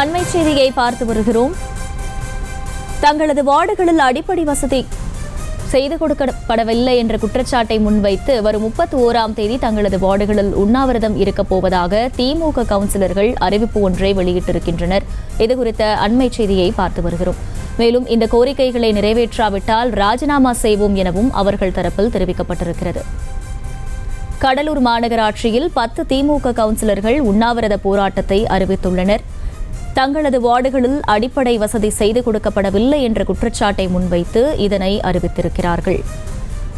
அண்மை செய்தியை பார்த்து வருகிறோம். தங்களது வார்டுகளில் அடிப்படை வசதி செய்து கொடுக்கப்படவில்லை என்ற குற்றச்சாட்டை முன்வைத்து வரும் 31ஆம் தேதி தங்களது வார்டுகளில் உண்ணாவிரதம் இருக்கப் போவதாக திமுக கவுன்சிலர்கள் அறிவிப்பு ஒன்றை வெளியிட்டிருக்கின்றனர். இதுகுறித்த அண்மை செய்தியை பார்த்து வருகிறோம். மேலும் இந்த கோரிக்கைகளை நிறைவேற்றாவிட்டால் ராஜினாமா செய்வோம் எனவும் அவர்கள் தரப்பில் தெரிவிக்கப்பட்டிருக்கிறது. கடலூர் மாநகராட்சியில் 10 திமுக கவுன்சிலர்கள் உண்ணாவிரத போராட்டத்தை அறிவித்துள்ளனர். தங்களது வார்டுகளில் அடிப்படை வசதி செய்து கொடுக்கப்படவில்லை என்ற குற்றச்சாட்டை முன்வைத்து இதனை அறிவித்திருக்கிறார்கள்.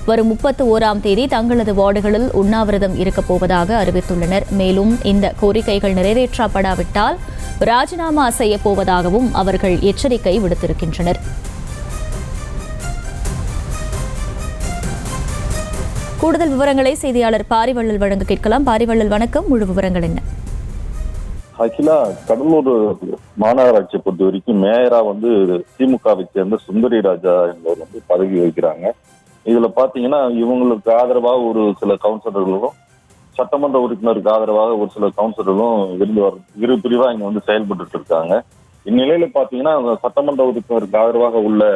வரும் 31ஆம் தேதி தங்களது வார்டுகளில் உண்ணாவிரதம் இருக்கப் போவதாக அறிவித்துள்ளனர். மேலும் இந்த கோரிக்கைகள் நிறைவேற்றப்படாவிட்டால் ராஜினாமா செய்யப்போவதாகவும் அவர்கள் எச்சரிக்கை விடுத்திருக்கின்றனர். கூடுதல் விவரங்களை செய்தியாளர் பாரிவள்ளல் வழங்க கேட்கலாம். பாரிவள்ளல் வணக்கம், முழு விவரங்கள் என்ன? அகிலா, கடலூர் மாநகராட்சியை பொறுத்த வரைக்கும் மேயரா திமுகவை சேர்ந்த சுந்தரி ராஜா என்பவர் பதவி வகிக்கிறாங்க. இதுல பாத்தீங்கன்னா இவங்களுக்கு ஆதரவாக ஒரு சில கவுன்சிலர்களும் சட்டமன்ற உறுப்பினருக்கு ஆதரவாக ஒரு சில கவுன்சிலர்களும் இரு பிரிவா இங்க செயல்பட்டு இருக்காங்க. இந்நிலையில பாத்தீங்கன்னா சட்டமன்ற உறுப்பினருக்கு ஆதரவாக உள்ள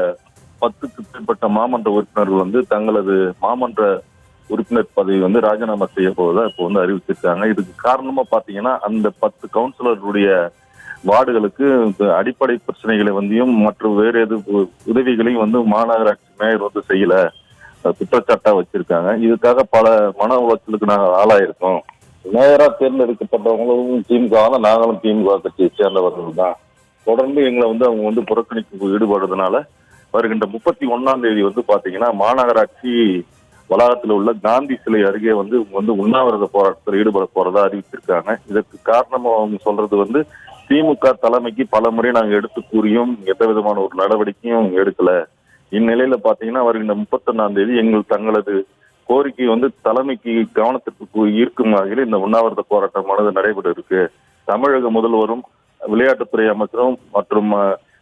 10க்கு மேற்பட்ட மாமன்ற உறுப்பினர்கள் தங்களது மாமன்ற உறுப்பினர் பதவி ராஜினாமா செய்ய போவதா இப்போ அறிவிச்சிருக்காங்க. இதுக்கு காரணமா பாத்தீங்கன்னா அந்த 10 கவுன்சிலருடைய வார்டுகளுக்கு அடிப்படை பிரச்சனைகளை மற்றும் வேறு எது உதவிகளையும் மாநகராட்சி மேயர் செய்யல குற்றச்சாட்டா வச்சிருக்காங்க. இதுக்காக பல மன உளைச்சலுக்கு நாங்கள் ஆளாயிருக்கோம். மேயரா தேர்ந்தெடுக்கப்பட்டவங்களும் திமுக, நாங்களும் திமுக கட்சியை சேர்ந்தவர்கள் தான். தொடர்ந்து எங்களை அவங்க புறக்கணிப்பு ஈடுபடுறதுனால வருகின்ற 31ஆம் தேதி பாத்தீங்கன்னா மாநகராட்சி வளாகத்தில் உள்ள காந்தி சிலை அருகே உண்ணாவிரத போராட்டத்தில் ஈடுபட போறதா அறிவிச்சிருக்காங்க. இதற்கு காரணம் அவங்க சொல்றது திமுக தலைமைக்கு பல முறை நாங்கள் எடுத்து கூறியும் எந்த விதமான ஒரு நடவடிக்கையும் எடுக்கல. இந்நிலையில பாத்தீங்கன்னா வருகின்ற 31ஆம் தேதி தங்களது கோரிக்கை தலைமைக்கு கவனத்திற்கு ஈர்க்கும் வகையில் இந்த உண்ணாவிரத போராட்டமானது நடைபெற இருக்கு. தமிழக முதல்வரும் விளையாட்டுத்துறை அமைச்சரும் மற்றும்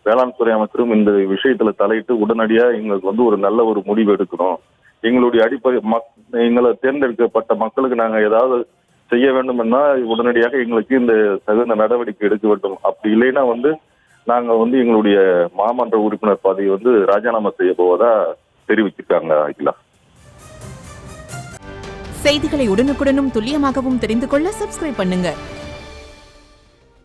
வேளாண் துறை அமைச்சரும் இந்த விஷயத்துல தலையிட்டு உடனடியா எங்களுக்கு ஒரு நல்ல ஒரு முடிவு எடுக்கணும். எங்களுடைய அடிப்படை எங்களை தேர்ந்தெடுக்கப்பட்ட மக்களுக்கு நாங்க ஏதாவது செய்ய வேண்டும் உடனடியாக எங்களுக்கு இந்த தகுந்த நடவடிக்கை எடுக்க வேண்டும். அப்படி இல்லைன்னா நாங்க எங்களுடைய மாமன்ற உறுப்பினர் பதவி ராஜினாமா செய்ய போவதா தெரிவிச்சிருக்காங்க. அகிலா, செய்திகளை உடனுக்குடனும் துல்லியமாகவும் தெரிந்து கொள்ள சப்ஸ்கிரைப் பண்ணுங்க.